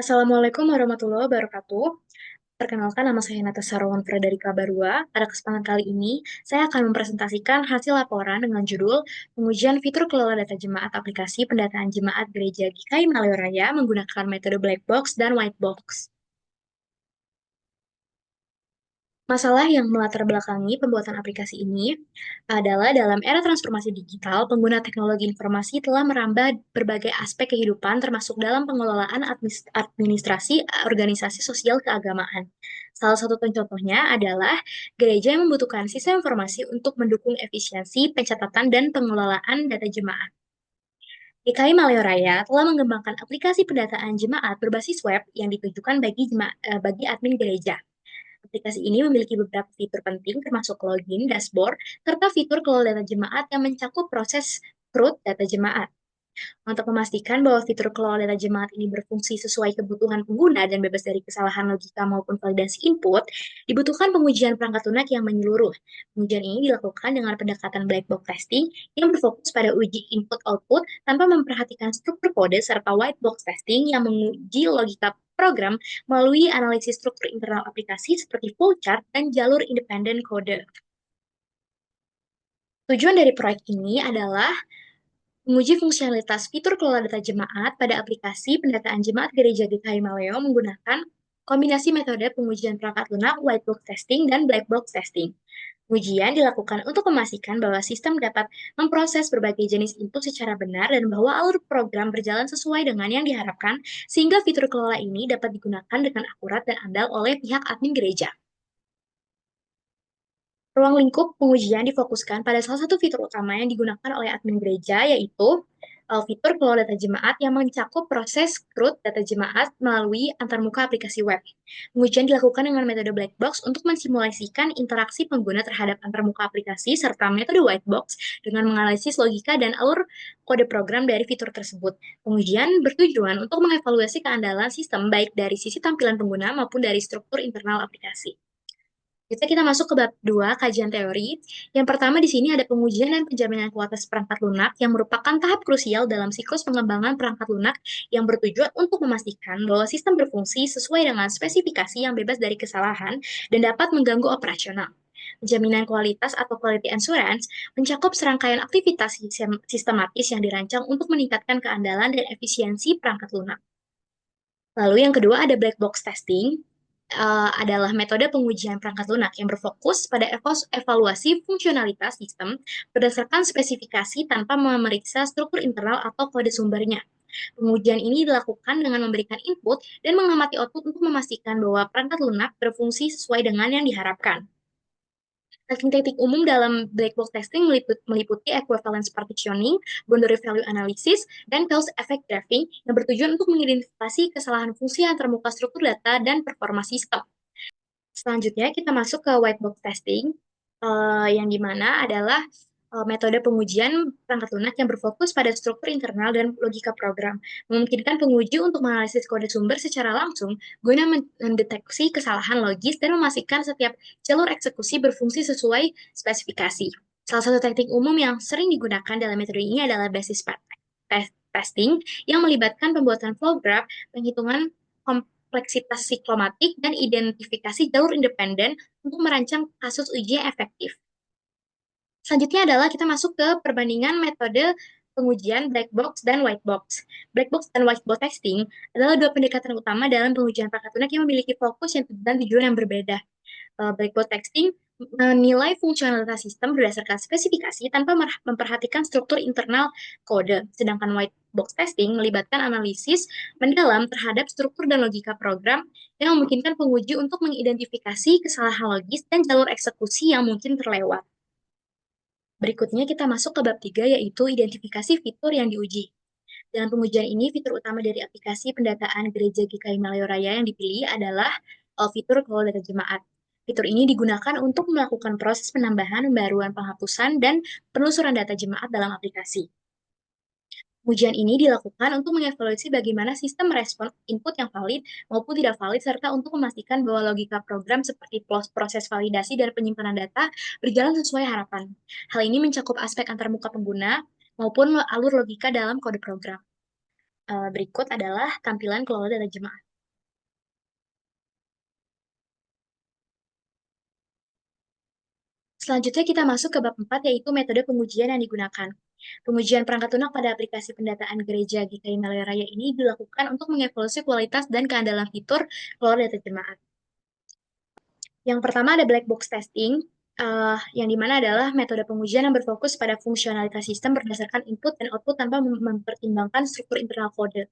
Assalamualaikum warahmatullahi wabarakatuh. Perkenalkan, nama saya Natasha Rowan Frederika Barua. Pada kesempatan kali ini, saya akan mempresentasikan hasil laporan dengan judul Pengujian Fitur Kelola Data Jemaat Aplikasi Pendataan Jemaat Gereja GKI Maleo Raya menggunakan metode Black Box dan White Box. Masalah yang melatar belakangi pembuatan aplikasi ini adalah dalam era transformasi digital, pengguna teknologi informasi telah merambah berbagai aspek kehidupan termasuk dalam pengelolaan administrasi organisasi sosial keagamaan. Salah satu contohnya adalah gereja yang membutuhkan sistem informasi untuk mendukung efisiensi pencatatan dan pengelolaan data jemaat. DKI Maleo Raya telah mengembangkan aplikasi pendataan jemaat berbasis web yang ditujukan bagi admin gereja. Aplikasi ini memiliki beberapa fitur penting termasuk login, dashboard, serta fitur kelola data jemaat yang mencakup proses root data jemaat. Untuk memastikan bahwa fitur kelola data jemaat ini berfungsi sesuai kebutuhan pengguna dan bebas dari kesalahan logika maupun validasi input, dibutuhkan pengujian perangkat lunak yang menyeluruh. Pengujian ini dilakukan dengan pendekatan black box testing yang berfokus pada uji input-output tanpa memperhatikan struktur kode serta white box testing yang menguji logika program melalui analisis struktur internal aplikasi seperti flowchart dan jalur independen kode. Tujuan dari proyek ini adalah menguji fungsionalitas fitur kelola data jemaat pada aplikasi pendataan jemaat Gereja GKI Maleo menggunakan kombinasi metode pengujian perangkat lunak, white box testing, dan black box testing. Pengujian dilakukan untuk memastikan bahwa sistem dapat memproses berbagai jenis input secara benar dan bahwa alur program berjalan sesuai dengan yang diharapkan, sehingga fitur kelola ini dapat digunakan dengan akurat dan andal oleh pihak admin gereja. Ruang lingkup pengujian difokuskan pada salah satu fitur utama yang digunakan oleh admin gereja, yaitu fitur kelola data jemaat yang mencakup proses root data jemaat melalui antarmuka aplikasi web. Pengujian dilakukan dengan metode black box untuk mensimulasikan interaksi pengguna terhadap antarmuka aplikasi serta metode white box dengan menganalisis logika dan alur kode program dari fitur tersebut. Pengujian bertujuan untuk mengevaluasi keandalan sistem baik dari sisi tampilan pengguna maupun dari struktur internal aplikasi. Kita masuk ke bab 2, kajian teori. Yang pertama di sini ada pengujian dan penjaminan kualitas perangkat lunak yang merupakan tahap krusial dalam siklus pengembangan perangkat lunak yang bertujuan untuk memastikan bahwa sistem berfungsi sesuai dengan spesifikasi yang bebas dari kesalahan dan dapat mengganggu operasional. Penjaminan kualitas atau quality assurance mencakup serangkaian aktivitas sistematis yang dirancang untuk meningkatkan keandalan dan efisiensi perangkat lunak. Lalu yang kedua ada black box testing, adalah metode pengujian perangkat lunak yang berfokus pada evaluasi fungsionalitas sistem berdasarkan spesifikasi tanpa memeriksa struktur internal atau kode sumbernya. Pengujian ini dilakukan dengan memberikan input dan mengamati output untuk memastikan bahwa perangkat lunak berfungsi sesuai dengan yang diharapkan. Teknik-teknik umum dalam black box testing meliputi equivalence partitioning, boundary value analysis, dan cause effect graphing yang bertujuan untuk mengidentifikasi kesalahan fungsi antarmuka struktur data dan performa sistem. Selanjutnya kita masuk ke white box testing, yang dimana adalah metode pengujian perangkat lunak yang berfokus pada struktur internal dan logika program, memungkinkan penguji untuk menganalisis kode sumber secara langsung guna mendeteksi kesalahan logis dan memastikan setiap jalur eksekusi berfungsi sesuai spesifikasi. Salah satu teknik umum yang sering digunakan dalam metode ini adalah basis testing yang melibatkan pembuatan flow graph, penghitungan kompleksitas siklomatik, dan identifikasi jalur independen untuk merancang kasus uji yang efektif. Selanjutnya adalah kita masuk ke perbandingan metode pengujian black box dan white box. Black box dan white box testing adalah dua pendekatan utama dalam pengujian perangkat lunak yang memiliki fokus dan tujuan yang berbeda. Black box testing menilai fungsionalitas sistem berdasarkan spesifikasi tanpa memperhatikan struktur internal kode. Sedangkan white box testing melibatkan analisis mendalam terhadap struktur dan logika program yang memungkinkan penguji untuk mengidentifikasi kesalahan logis dan jalur eksekusi yang mungkin terlewat. Berikutnya kita masuk ke bab 3, yaitu identifikasi fitur yang diuji. Dalam pengujian ini, fitur utama dari aplikasi pendataan Gereja GKI Maleo Raya yang dipilih adalah fitur kelola data jemaat. Fitur ini digunakan untuk melakukan proses penambahan, pembaruan, penghapusan, dan penelusuran data jemaat dalam aplikasi. Ujian ini dilakukan untuk mengevaluasi bagaimana sistem merespon input yang valid maupun tidak valid, serta untuk memastikan bahwa logika program seperti proses validasi dan penyimpanan data berjalan sesuai harapan. Hal ini mencakup aspek antarmuka pengguna maupun alur logika dalam kode program. Berikut adalah tampilan kelola data jemaat. Selanjutnya kita masuk ke bab 4 yaitu metode pengujian yang digunakan. Pengujian perangkat lunak pada aplikasi pendataan gereja GKI Malaya Raya ini dilakukan untuk mengevaluasi kualitas dan keandalan fitur keluar data jemaat. Yang pertama ada black box testing, yang dimana adalah metode pengujian yang berfokus pada fungsionalitas sistem berdasarkan input dan output tanpa mempertimbangkan struktur internal kode.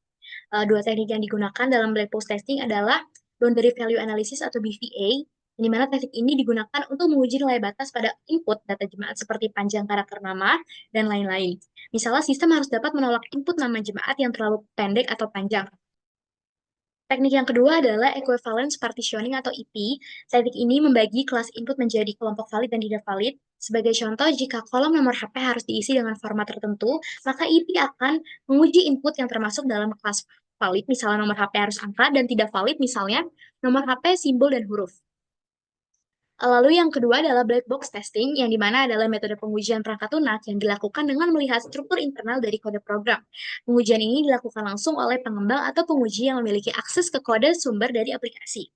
Dua teknik yang digunakan dalam black box testing adalah boundary value analysis atau BVA, di mana teknik ini digunakan untuk menguji nilai batas pada input data jemaat seperti panjang karakter nama dan lain-lain. Misalnya, sistem harus dapat menolak input nama jemaat yang terlalu pendek atau panjang. Teknik yang kedua adalah equivalence partitioning atau EP. Teknik ini membagi kelas input menjadi kelompok valid dan tidak valid. Sebagai contoh, jika kolom nomor HP harus diisi dengan format tertentu, maka EP akan menguji input yang termasuk dalam kelas valid, misalnya nomor HP harus angka, dan tidak valid, misalnya nomor HP, simbol, dan huruf. Lalu yang kedua adalah black box testing, yang dimana adalah metode pengujian perangkat lunak yang dilakukan dengan melihat struktur internal dari kode program. Pengujian ini dilakukan langsung oleh pengembang atau penguji yang memiliki akses ke kode sumber dari aplikasi.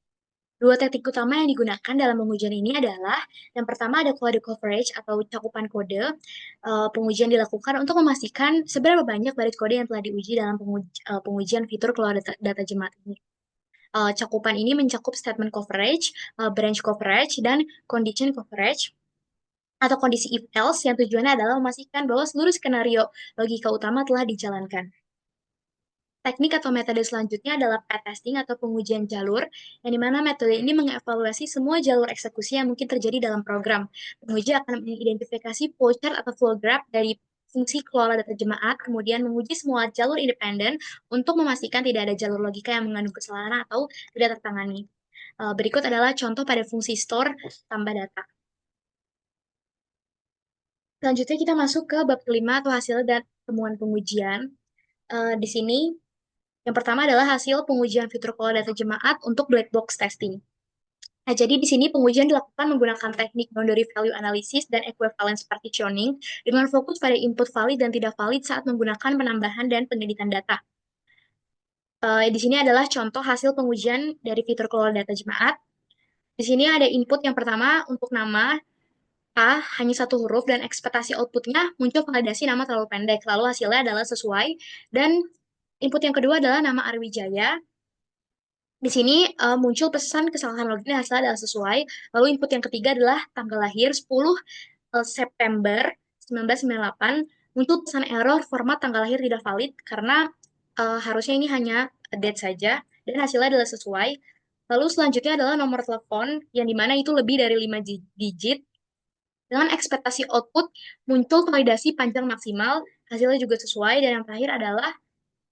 Dua teknik utama yang digunakan dalam pengujian ini adalah, yang pertama ada kode coverage atau cakupan kode. Pengujian dilakukan untuk memastikan seberapa banyak baris kode yang telah diuji dalam pengujian fitur keluar data jemaat ini. Cakupan ini mencakup statement coverage, branch coverage, dan condition coverage atau kondisi if else yang tujuannya adalah memastikan bahwa seluruh skenario logika utama telah dijalankan. Teknik atau metode selanjutnya adalah path testing atau pengujian jalur, yang dimana metode ini mengevaluasi semua jalur eksekusi yang mungkin terjadi dalam program. Penguji akan mengidentifikasi flow chart atau flow graph dari fungsi kelola data jemaat, kemudian menguji semua jalur independen untuk memastikan tidak ada jalur logika yang mengandung kesalahan atau tidak tertangani. Berikut adalah contoh pada fungsi store tambah data. Selanjutnya kita masuk ke bab kelima atau hasil dan temuan pengujian. Di sini yang pertama adalah hasil pengujian fitur kelola data jemaat untuk black box testing. Nah, jadi di sini pengujian dilakukan menggunakan teknik boundary value analysis dan equivalence partitioning dengan fokus pada input valid dan tidak valid saat menggunakan penambahan dan pengeditan data. Di sini adalah contoh hasil pengujian dari fitur kelola data jemaat. Di sini ada input yang pertama untuk nama A hanya satu huruf dan ekspektasi outputnya muncul validasi nama terlalu pendek. Lalu hasilnya adalah sesuai. Dan input yang kedua adalah nama Arwijaya. Di sini muncul pesan kesalahan login hasilnya adalah sesuai. Lalu input yang ketiga adalah tanggal lahir 10 September 1998. Muncul pesan error format tanggal lahir tidak valid karena harusnya ini hanya date saja dan hasilnya adalah sesuai. Lalu selanjutnya adalah nomor telepon yang dimana itu lebih dari 5 digit. Dengan ekspektasi output muncul validasi panjang maksimal, hasilnya juga sesuai. Dan yang terakhir adalah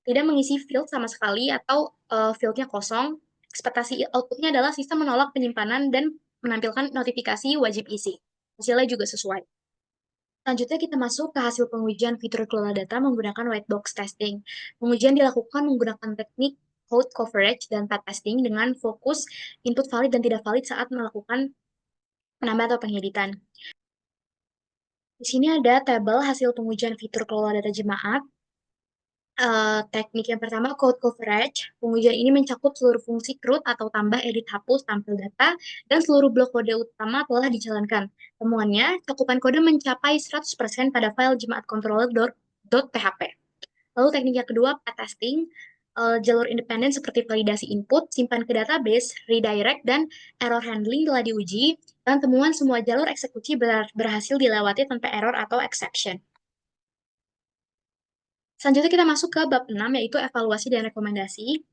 tidak mengisi field sama sekali atau fieldnya kosong. Ekspektasi outputnya adalah sistem menolak penyimpanan dan menampilkan notifikasi wajib isi. Hasilnya juga sesuai. Selanjutnya kita masuk ke hasil pengujian fitur kelola data menggunakan white box testing. Pengujian dilakukan menggunakan teknik code coverage dan path testing dengan fokus input valid dan tidak valid saat melakukan penambahan atau pengeditan. Di sini ada tabel hasil pengujian fitur kelola data jemaat. Teknik yang pertama, code coverage. Pengujian ini mencakup seluruh fungsi CRUD atau tambah, edit, hapus, tampil data, dan seluruh blok kode utama telah dijalankan. Temuannya, cakupan kode mencapai 100% pada file jemaat controller.php. Lalu teknik yang kedua, path testing. Jalur independen seperti validasi input, simpan ke database, redirect, dan error handling telah diuji, dan temuan semua jalur eksekusi berhasil dilewati tanpa error atau exception. Selanjutnya kita masuk ke bab 6, yaitu evaluasi dan rekomendasi.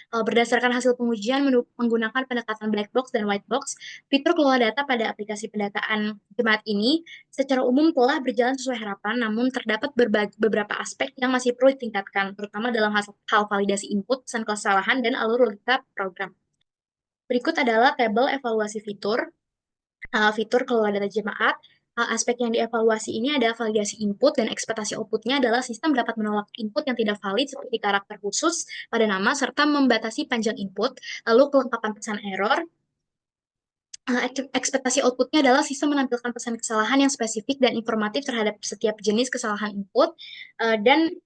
Berdasarkan hasil pengujian menggunakan pendekatan black box dan white box, fitur kelola data pada aplikasi pendataan jemaat ini secara umum telah berjalan sesuai harapan, namun terdapat beberapa aspek yang masih perlu ditingkatkan, terutama dalam hal validasi input, pesan kesalahan, dan alur logika program. Berikut adalah tabel evaluasi fitur. Fitur kelola data jemaat. Aspek yang dievaluasi ini ada validasi input dan ekspektasi outputnya adalah sistem dapat menolak input yang tidak valid seperti karakter khusus pada nama serta membatasi panjang input. Lalu kelengkapan pesan error. Ekspektasi outputnya adalah sistem menampilkan pesan kesalahan yang spesifik dan informatif terhadap setiap jenis kesalahan input. Dan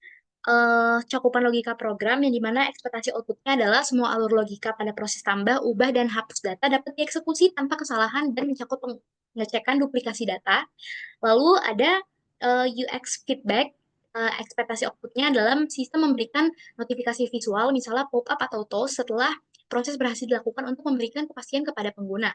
cakupan logika program yang dimana ekspektasi outputnya adalah semua alur logika pada proses tambah, ubah, dan hapus data dapat dieksekusi tanpa kesalahan dan mencakup pengecekan duplikasi data. Lalu ada UX feedback. Ekspektasi outputnya dalam sistem memberikan notifikasi visual, misalnya pop-up atau toast setelah proses berhasil dilakukan untuk memberikan kepastian kepada pengguna.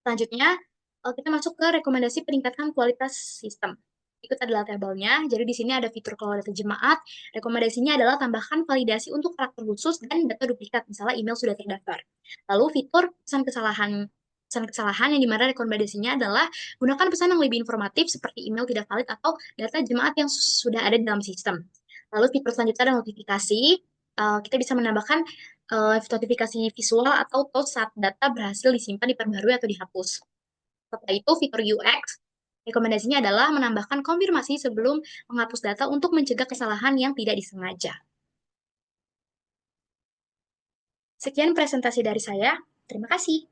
Selanjutnya, kita masuk ke rekomendasi peningkatan kualitas sistem. Ikut adalah tabelnya. Jadi di sini ada fitur kelola data jemaat. Rekomendasinya adalah tambahkan validasi untuk karakter khusus dan data duplikat, misalnya email sudah terdaftar. Lalu fitur pesan kesalahan yang dimana rekomendasinya adalah gunakan pesan yang lebih informatif seperti email tidak valid atau data jemaat yang sudah ada di dalam sistem. Lalu fitur selanjutnya ada notifikasi. Kita bisa menambahkan notifikasi visual atau toast saat data berhasil disimpan, diperbarui, atau dihapus. Setelah itu, fitur UX, rekomendasinya adalah menambahkan konfirmasi sebelum menghapus data untuk mencegah kesalahan yang tidak disengaja. Sekian presentasi dari saya. Terima kasih.